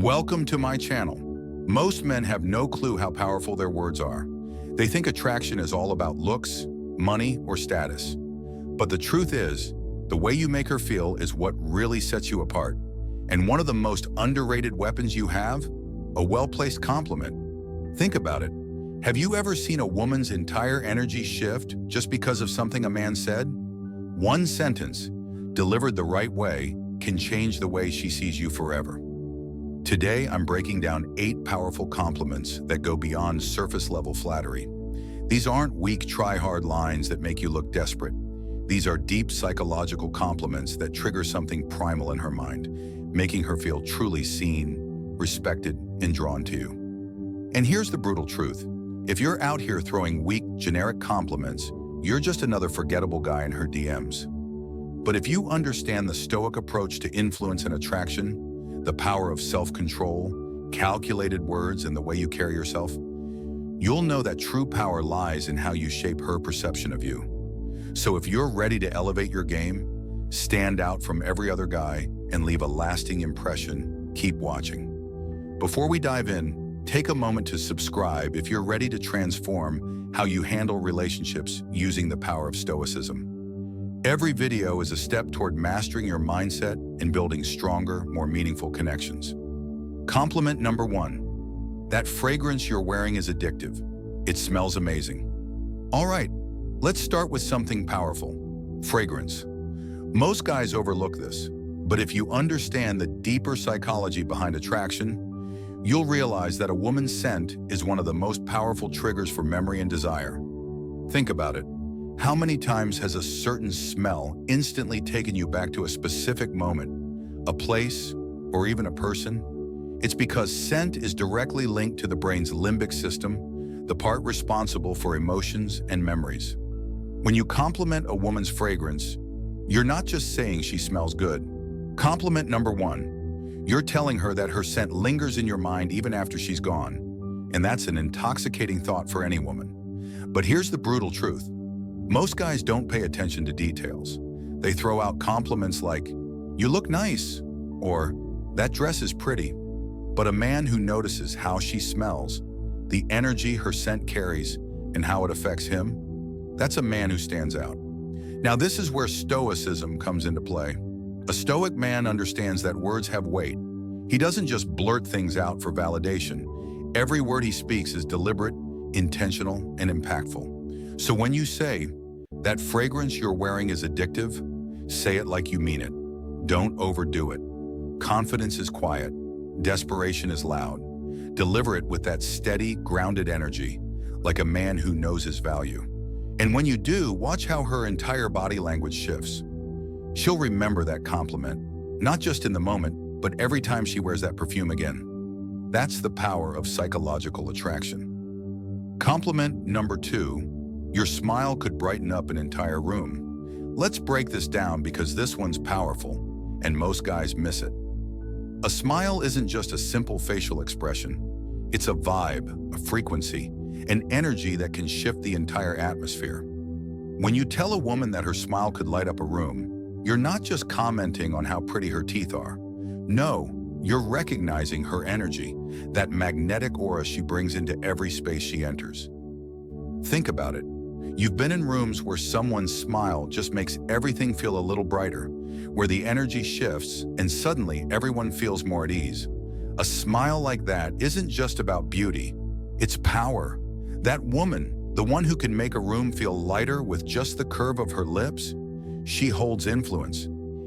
Welcome to my channel. Most men have no clue how powerful their words are. They think attraction is all about looks, money, or status. But the truth is, the way you make her feel is what really sets you apart. And one of the most underrated weapons you have? A well-placed compliment. Think about it. Have you ever seen a woman's entire energy shift just because of something a man said? One sentence, delivered the right way, can change the way she sees you forever. Today, I'm breaking down 8 powerful compliments that go beyond surface-level flattery. These aren't weak, try-hard lines that make you look desperate. These are deep psychological compliments that trigger something primal in her mind, making her feel truly seen, respected, and drawn to you. And here's the brutal truth. If you're out here throwing weak, generic compliments, you're just another forgettable guy in her DMs. But if you understand the Stoic approach to influence and attraction, the power of self-control, calculated words, and the way you carry yourself, you'll know that true power lies in how you shape her perception of you. So if you're ready to elevate your game, stand out from every other guy, and leave a lasting impression, keep watching. Before we dive in, take a moment to subscribe if you're ready to transform how you handle relationships using the power of Stoicism. Every video is a step toward mastering your mindset and building stronger, more meaningful connections. Compliment number 1. That fragrance you're wearing is addictive. It smells amazing. All right, let's start with something powerful. Fragrance. Most guys overlook this, but if you understand the deeper psychology behind attraction, you'll realize that a woman's scent is one of the most powerful triggers for memory and desire. Think about it. How many times has a certain smell instantly taken you back to a specific moment, a place, or even a person? It's because scent is directly linked to the brain's limbic system, the part responsible for emotions and memories. When you compliment a woman's fragrance, you're not just saying she smells good. Compliment number 1. You're telling her that her scent lingers in your mind even after she's gone. And that's an intoxicating thought for any woman. But here's the brutal truth. Most guys don't pay attention to details. They throw out compliments like, "You look nice," or "That dress is pretty." But a man who notices how she smells, the energy her scent carries, and how it affects him, that's a man who stands out. Now, this is where Stoicism comes into play. A Stoic man understands that words have weight. He doesn't just blurt things out for validation. Every word he speaks is deliberate, intentional, and impactful. So when you say, "That fragrance you're wearing is addictive," say it like you mean it. Don't overdo it. Confidence is quiet. Desperation is loud. Deliver it with that steady, grounded energy, like a man who knows his value. And when you do, watch how her entire body language shifts. She'll remember that compliment, not just in the moment, but every time she wears that perfume again. That's the power of psychological attraction. Compliment number 2. Your smile could brighten up an entire room. Let's break this down because this one's powerful, and most guys miss it. A smile isn't just a simple facial expression. It's a vibe, a frequency, an energy that can shift the entire atmosphere. When you tell a woman that her smile could light up a room, you're not just commenting on how pretty her teeth are. No, you're recognizing her energy, that magnetic aura she brings into every space she enters. Think about it. You've been in rooms where someone's smile just makes everything feel a little brighter, where the energy shifts and suddenly everyone feels more at ease. A smile like that isn't just about beauty, it's power. That woman, the one who can make a room feel lighter with just the curve of her lips, she holds influence.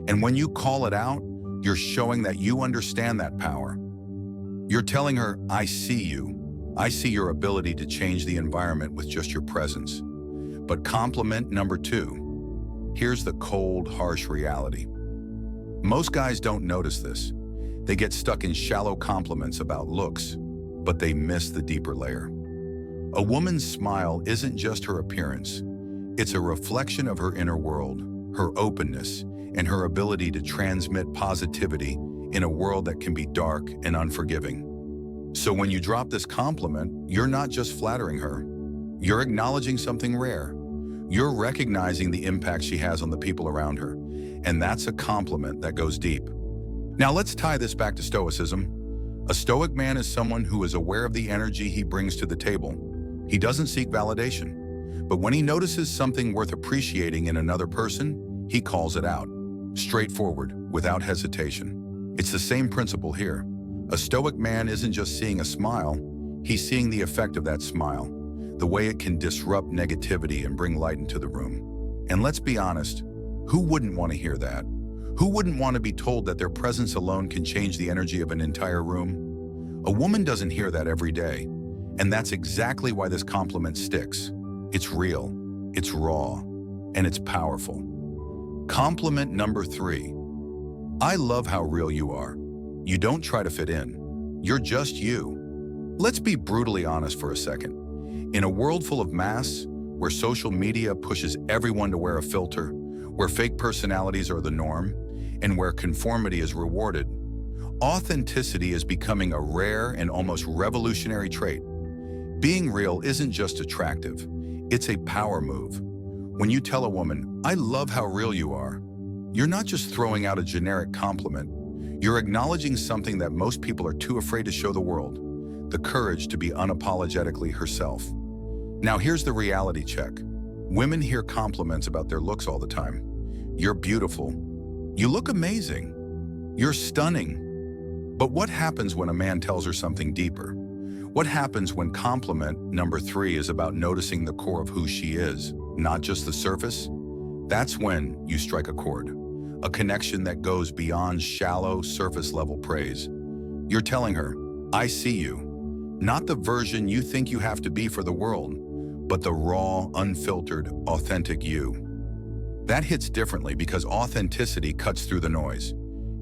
And when you call it out, you're showing that you understand that power. You're telling her, "I see you. I see your ability to change the environment with just your presence." But compliment number 2. Here's the cold, harsh reality. Most guys don't notice this. They get stuck in shallow compliments about looks, but they miss the deeper layer. A woman's smile isn't just her appearance. It's a reflection of her inner world, her openness, and her ability to transmit positivity in a world that can be dark and unforgiving. So when you drop this compliment, you're not just flattering her. You're acknowledging something rare. You're recognizing the impact she has on the people around her. And that's a compliment that goes deep. Now let's tie this back to Stoicism. A Stoic man is someone who is aware of the energy he brings to the table. He doesn't seek validation, but when he notices something worth appreciating in another person, he calls it out, straightforward, without hesitation. It's the same principle here. A Stoic man isn't just seeing a smile, he's seeing the effect of that smile, the way it can disrupt negativity and bring light into the room. And let's be honest, who wouldn't want to hear that? Who wouldn't want to be told that their presence alone can change the energy of an entire room? A woman doesn't hear that every day, and that's exactly why this compliment sticks. It's real, it's raw, and it's powerful. Compliment number 3. I love how real you are. You don't try to fit in. You're just you. Let's be brutally honest for a second. In a world full of masks, where social media pushes everyone to wear a filter, where fake personalities are the norm, and where conformity is rewarded, authenticity is becoming a rare and almost revolutionary trait. Being real isn't just attractive, it's a power move. When you tell a woman, I love how real you are, you're not just throwing out a generic compliment, you're acknowledging something that most people are too afraid to show the world, the courage to be unapologetically herself. Now here's the reality check. Women hear compliments about their looks all the time. You're beautiful. You look amazing. You're stunning. But what happens when a man tells her something deeper? What happens when compliment number 3 is about noticing the core of who she is, not just the surface? That's when you strike a chord, a connection that goes beyond shallow, surface-level praise. You're telling her, I see you, not the version you think you have to be for the world, but the raw, unfiltered, authentic you. That hits differently because authenticity cuts through the noise.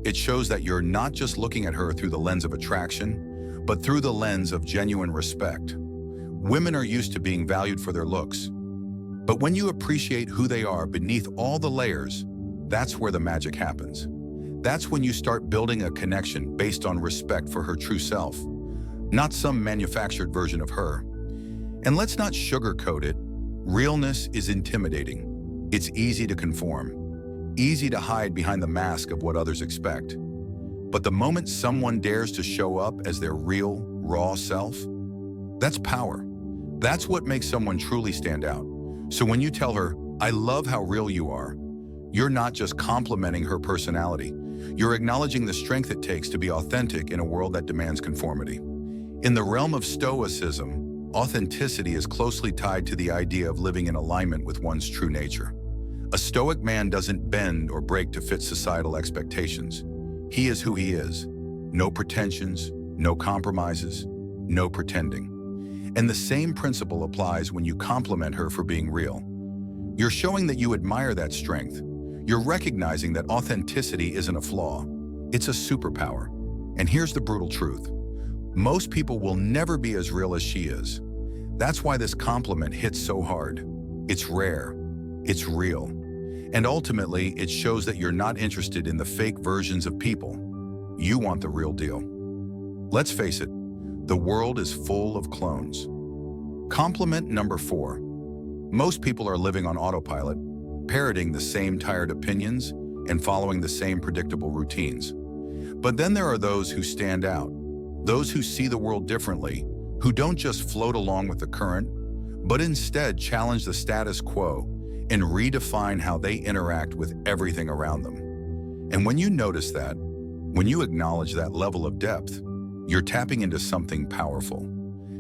It shows that you're not just looking at her through the lens of attraction, but through the lens of genuine respect. Women are used to being valued for their looks. But when you appreciate who they are beneath all the layers, that's where the magic happens. That's when you start building a connection based on respect for her true self, not some manufactured version of her. And let's not sugarcoat it. Realness is intimidating. It's easy to conform, easy to hide behind the mask of what others expect. But the moment someone dares to show up as their real, raw self, that's power. That's what makes someone truly stand out. So when you tell her, I love how real you are, you're not just complimenting her personality. You're acknowledging the strength it takes to be authentic in a world that demands conformity. In the realm of Stoicism, authenticity is closely tied to the idea of living in alignment with one's true nature. A Stoic man doesn't bend or break to fit societal expectations. He is who he is. No pretensions, no compromises, no pretending. And the same principle applies when you compliment her for being real. You're showing that you admire that strength. You're recognizing that authenticity isn't a flaw. It's a superpower. And here's the brutal truth. Most people will never be as real as she is. That's why this compliment hits so hard. It's rare. It's real. And ultimately, it shows that you're not interested in the fake versions of people. You want the real deal. Let's face it, the world is full of clones. Compliment number 4. Most people are living on autopilot, parroting the same tired opinions and following the same predictable routines. But then there are those who stand out, those who see the world differently, who don't just float along with the current, but instead challenge the status quo and redefine how they interact with everything around them. And when you notice that, when you acknowledge that level of depth, you're tapping into something powerful.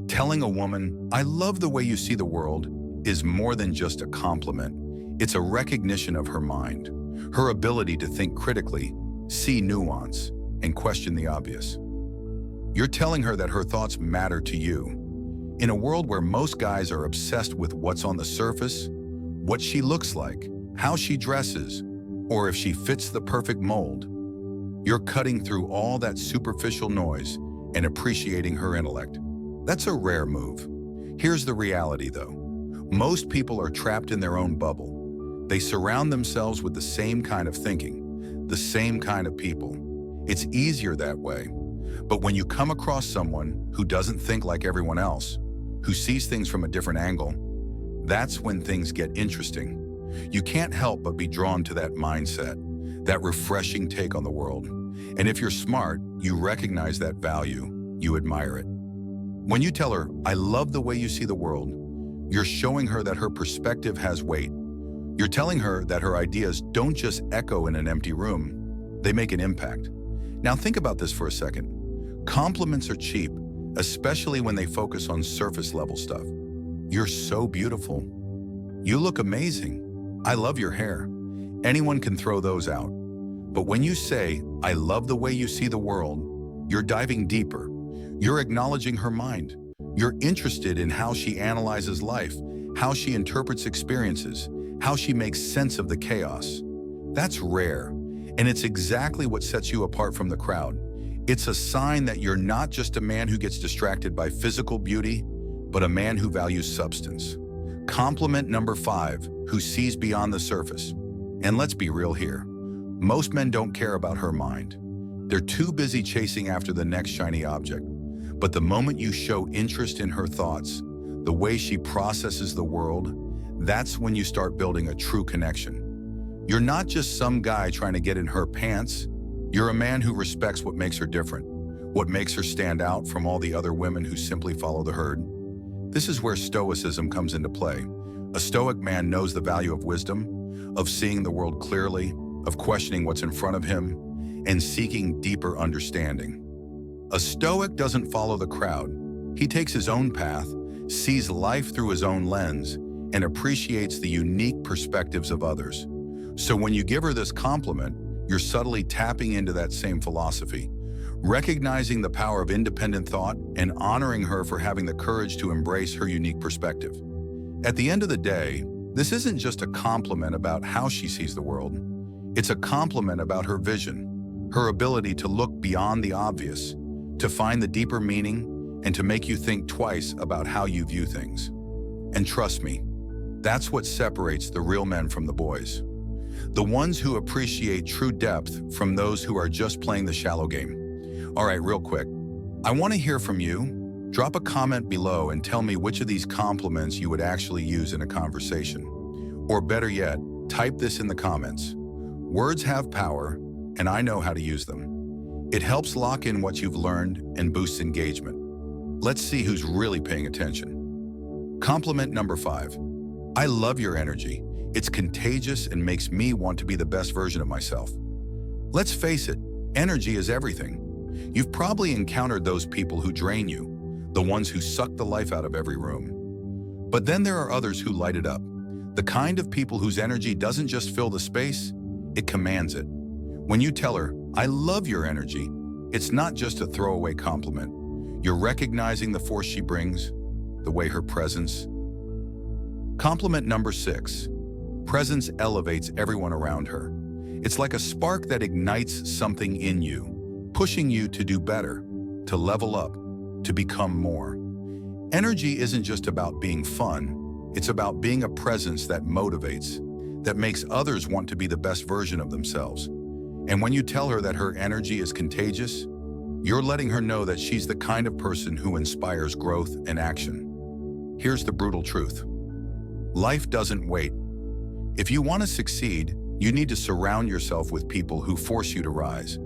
Telling a woman, I love the way you see the world, is more than just a compliment. It's a recognition of her mind, her ability to think critically, see nuance, and question the obvious. You're telling her that her thoughts matter to you. In a world where most guys are obsessed with what's on the surface, what she looks like, how she dresses, or if she fits the perfect mold, you're cutting through all that superficial noise and appreciating her intellect. That's a rare move. Here's the reality, though. Most people are trapped in their own bubble. They surround themselves with the same kind of thinking, the same kind of people. It's easier that way. But when you come across someone who doesn't think like everyone else, who sees things from a different angle, that's when things get interesting. You can't help but be drawn to that mindset, that refreshing take on the world. And if you're smart, you recognize that value, you admire it. When you tell her, I love the way you see the world, you're showing her that her perspective has weight. You're telling her that her ideas don't just echo in an empty room, they make an impact. Now think about this for a second. Compliments are cheap, especially when they focus on surface level stuff. You're so beautiful. You look amazing. I love your hair. Anyone can throw those out. But when you say, I love the way you see the world, you're diving deeper. You're acknowledging her mind. You're interested in how she analyzes life, how she interprets experiences, how she makes sense of the chaos. That's rare, and it's exactly what sets you apart from the crowd. It's a sign that you're not just a man who gets distracted by physical beauty, but a man who values substance. Compliment number 5, who sees beyond the surface. And let's be real here. Most men don't care about her mind. They're too busy chasing after the next shiny object. But the moment you show interest in her thoughts, the way she processes the world, that's when you start building a true connection. You're not just some guy trying to get in her pants. You're a man who respects what makes her different, what makes her stand out from all the other women who simply follow the herd. This is where stoicism comes into play. A stoic man knows the value of wisdom, of seeing the world clearly, of questioning what's in front of him, and seeking deeper understanding. A stoic doesn't follow the crowd. He takes his own path, sees life through his own lens, and appreciates the unique perspectives of others. So when you give her this compliment, you're subtly tapping into that same philosophy, recognizing the power of independent thought and honoring her for having the courage to embrace her unique perspective. At the end of the day, this isn't just a compliment about how she sees the world. It's a compliment about her vision, her ability to look beyond the obvious, to find the deeper meaning, and to make you think twice about how you view things. And trust me, that's what separates the real men from the boys. The ones who appreciate true depth from those who are just playing the shallow game. All right, real quick, I want to hear from you. Drop a comment below and tell me which of these compliments you would actually use in a conversation. Or better yet, type this in the comments. Words have power, and I know how to use them. It helps lock in what you've learned and boosts engagement. Let's see who's really paying attention. Compliment number 5. I love your energy. It's contagious and makes me want to be the best version of myself. Let's face it, energy is everything. You've probably encountered those people who drain you, the ones who suck the life out of every room. But then there are others who light it up, the kind of people whose energy doesn't just fill the space, it commands it. When you tell her, I love your energy, it's not just a throwaway compliment. You're recognizing the force she brings, the way her presence. Compliment number 6. Presence elevates everyone around her. It's like a spark that ignites something in you, pushing you to do better, to level up, to become more. Energy isn't just about being fun, it's about being a presence that motivates, that makes others want to be the best version of themselves. And when you tell her that her energy is contagious, you're letting her know that she's the kind of person who inspires growth and action. Here's the brutal truth. Life doesn't wait. If you want to succeed, you need to surround yourself with people who force you to rise.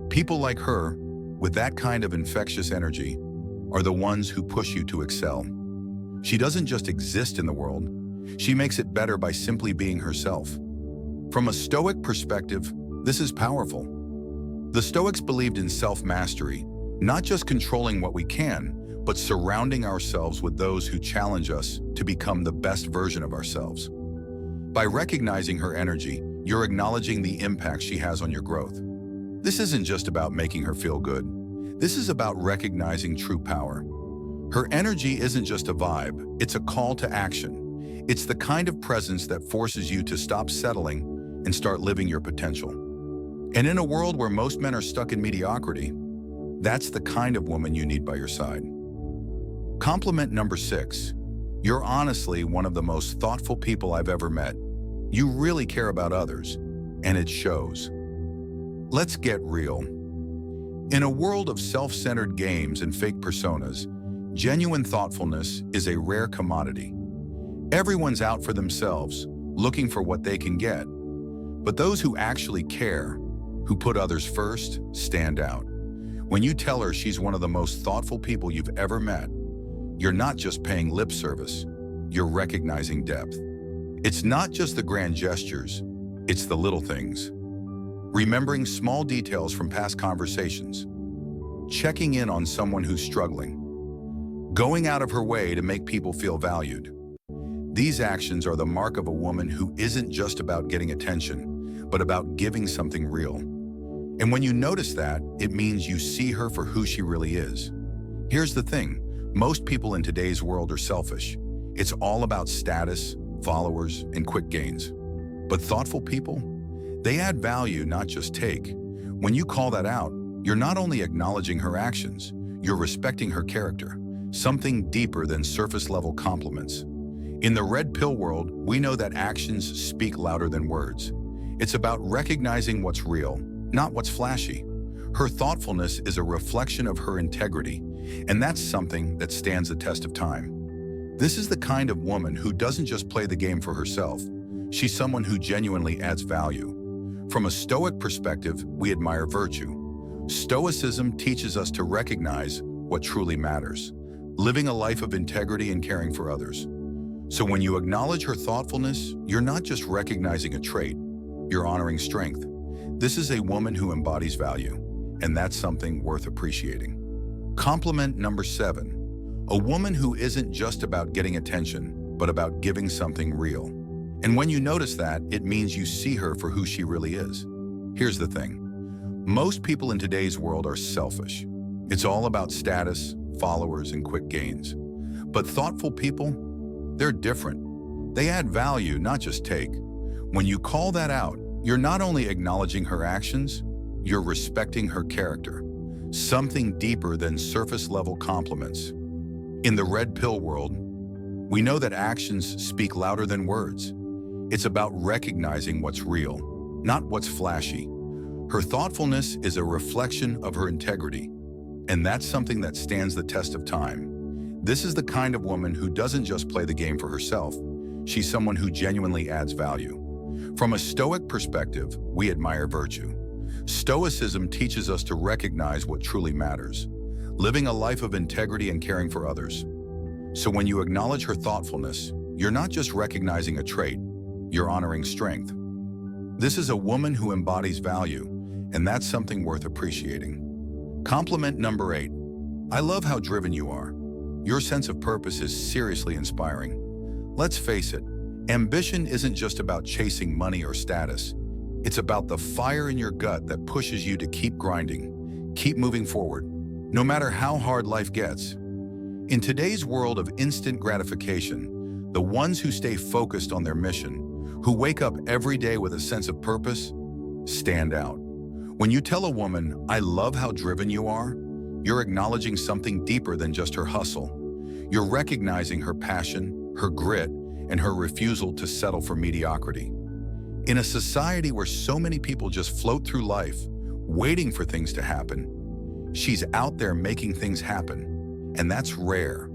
People like her, with that kind of infectious energy, are the ones who push you to excel. She doesn't just exist in the world, she makes it better by simply being herself. From a Stoic perspective, this is powerful. The Stoics believed in self-mastery, not just controlling what we can, but surrounding ourselves with those who challenge us to become the best version of ourselves. By recognizing her energy, you're acknowledging the impact she has on your growth. This isn't just about making her feel good. This is about recognizing true power. Her energy isn't just a vibe, it's a call to action. It's the kind of presence that forces you to stop settling and start living your potential. And in a world where most men are stuck in mediocrity, that's the kind of woman you need by your side. Compliment number 6. You're honestly one of the most thoughtful people I've ever met. You really care about others, and it shows. Let's get real. In a world of self-centered games and fake personas, genuine thoughtfulness is a rare commodity. Everyone's out for themselves, looking for what they can get. But those who actually care, who put others first stand out. When you tell her she's one of the most thoughtful people you've ever met, you're not just paying lip service, you're recognizing depth. It's not just the grand gestures, it's the little things. Remembering small details from past conversations, checking in on someone who's struggling, going out of her way to make people feel valued. These actions are the mark of a woman who isn't just about getting attention, but about giving something real. And when you notice that, it means you see her for who she really is. Here's the thing, most people in today's world are selfish. It's all about status, followers, and quick gains. But thoughtful people, they add value, not just take. When you call that out, you're not only acknowledging her actions, you're respecting her character, something deeper than surface-level compliments. In the red pill world, we know that actions speak louder than words. It's about recognizing what's real, not what's flashy. Her thoughtfulness is a reflection of her integrity, and that's something that stands the test of time. This is the kind of woman who doesn't just play the game for herself. She's someone who genuinely adds value. From a Stoic perspective, we admire virtue. Stoicism teaches us to recognize what truly matters, living a life of integrity and caring for others. So when you acknowledge her thoughtfulness, you're not just recognizing a trait, you're honoring strength. This is a woman who embodies value, and that's something worth appreciating. Compliment number 7, a woman who isn't just about getting attention, but about giving something real. And when you notice that, it means you see her for who she really is. Here's the thing, most people in today's world are selfish. It's all about status, followers, and quick gains. But thoughtful people, they're different. They add value, not just take. When you call that out, you're not only acknowledging her actions, you're respecting her character, something deeper than surface-level compliments. In the red pill world, we know that actions speak louder than words. It's about recognizing what's real, not what's flashy. Her thoughtfulness is a reflection of her integrity, and that's something that stands the test of time. This is the kind of woman who doesn't just play the game for herself. She's someone who genuinely adds value. From a Stoic perspective, we admire virtue. Stoicism teaches us to recognize what truly matters, living a life of integrity and caring for others. So when you acknowledge her thoughtfulness, you're not just recognizing a trait, you're honoring strength. This is a woman who embodies value, and that's something worth appreciating. Compliment number 8, I love how driven you are. Your sense of purpose is seriously inspiring. Let's face it, ambition isn't just about chasing money or status. It's about the fire in your gut that pushes you to keep grinding, keep moving forward, no matter how hard life gets. In today's world of instant gratification, the ones who stay focused on their mission, who wake up every day with a sense of purpose, stand out. When you tell a woman, I love how driven you are, you're acknowledging something deeper than just her hustle. You're recognizing her passion, her grit, and her refusal to settle for mediocrity. In a society where so many people just float through life, waiting for things to happen, she's out there making things happen, and that's rare.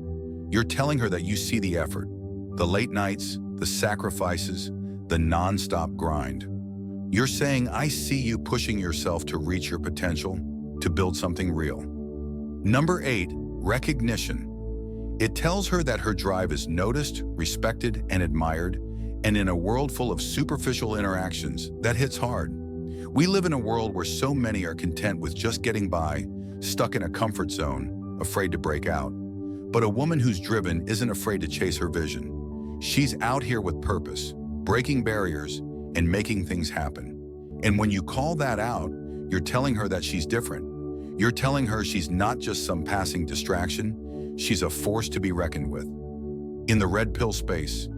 You're telling her that you see the effort, the late nights, the sacrifices, the non-stop grind. You're saying, I see you pushing yourself to reach your potential, to build something real. Number 8, recognition. It tells her that her drive is noticed, respected, and admired, and in a world full of superficial interactions, that hits hard. We live in a world where so many are content with just getting by, stuck in a comfort zone, afraid to break out. But a woman who's driven isn't afraid to chase her vision. She's out here with purpose, breaking barriers, and making things happen. And when you call that out, you're telling her that she's different. You're telling her she's not just some passing distraction, she's a force to be reckoned with. In the red pill space,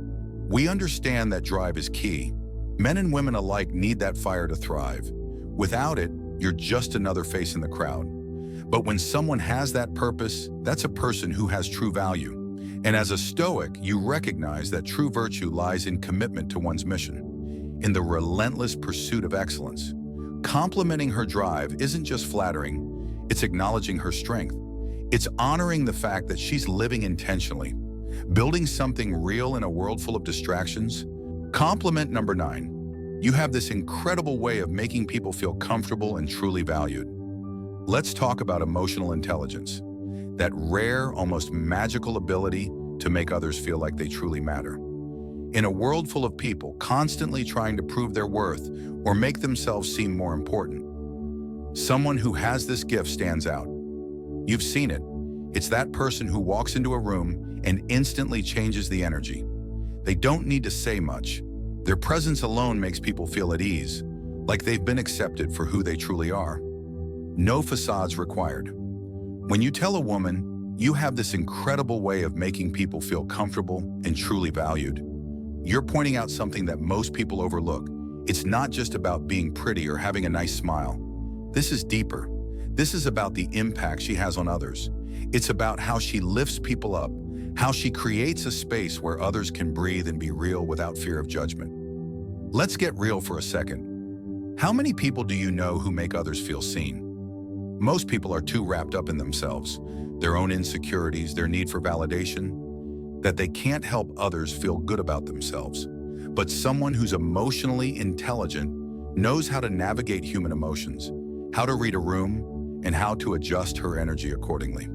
we understand that drive is key. Men and women alike need that fire to thrive. Without it, you're just another face in the crowd. But when someone has that purpose, that's a person who has true value. And as a Stoic, you recognize that true virtue lies in commitment to one's mission, in the relentless pursuit of excellence. Complimenting her drive isn't just flattering, it's acknowledging her strength. It's honoring the fact that she's living intentionally, building something real in a world full of distractions. Compliment number 9. You have this incredible way of making people feel comfortable and truly valued. Let's talk about emotional intelligence, that rare, almost magical ability to make others feel like they truly matter. In a world full of people constantly trying to prove their worth or make themselves seem more important, someone who has this gift stands out. You've seen it. It's that person who walks into a room and instantly changes the energy. They don't need to say much. Their presence alone makes people feel at ease, like they've been accepted for who they truly are. No facades required. When you tell a woman, you have this incredible way of making people feel comfortable and truly valued, you're pointing out something that most people overlook. It's not just about being pretty or having a nice smile. This is deeper. This is about the impact she has on others. It's about how she lifts people up, how she creates a space where others can breathe and be real without fear of judgment. Let's get real for a second. How many people do you know who make others feel seen? Most people are too wrapped up in themselves, their own insecurities, their need for validation, that they can't help others feel good about themselves. But someone who's emotionally intelligent knows how to navigate human emotions, how to read a room, and how to adjust her energy accordingly.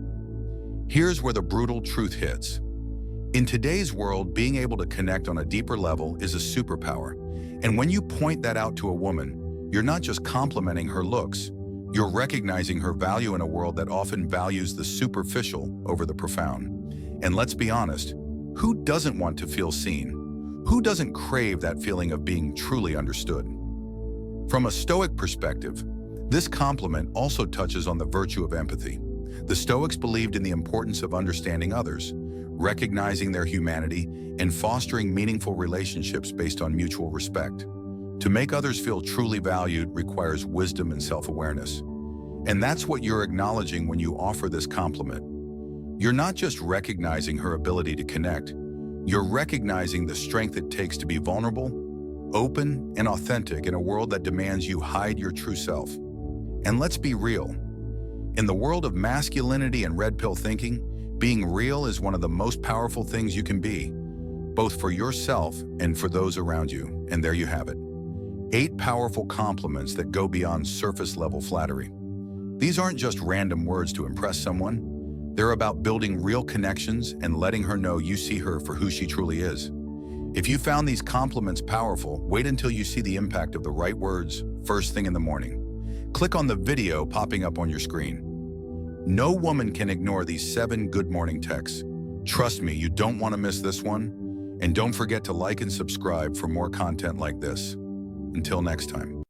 Here's where the brutal truth hits. In today's world, being able to connect on a deeper level is a superpower. And when you point that out to a woman, you're not just complimenting her looks, you're recognizing her value in a world that often values the superficial over the profound. And let's be honest, who doesn't want to feel seen? Who doesn't crave that feeling of being truly understood? From a Stoic perspective, this compliment also touches on the virtue of empathy. The Stoics believed in the importance of understanding others, recognizing their humanity, and fostering meaningful relationships based on mutual respect. To make others feel truly valued requires wisdom and self-awareness. And that's what you're acknowledging when you offer this compliment. You're not just recognizing her ability to connect, you're recognizing the strength it takes to be vulnerable, open, and authentic in a world that demands you hide your true self. And let's be real. In the world of masculinity and red pill thinking, being real is one of the most powerful things you can be, both for yourself and for those around you. And there you have it. 8 powerful compliments that go beyond surface-level flattery. These aren't just random words to impress someone. They're about building real connections and letting her know you see her for who she truly is. If you found these compliments powerful, wait until you see the impact of the right words first thing in the morning. Click on the video popping up on your screen. No woman can ignore these 7 good morning texts. Trust me, you don't want to miss this one. And don't forget to like and subscribe for more content like this. Until next time.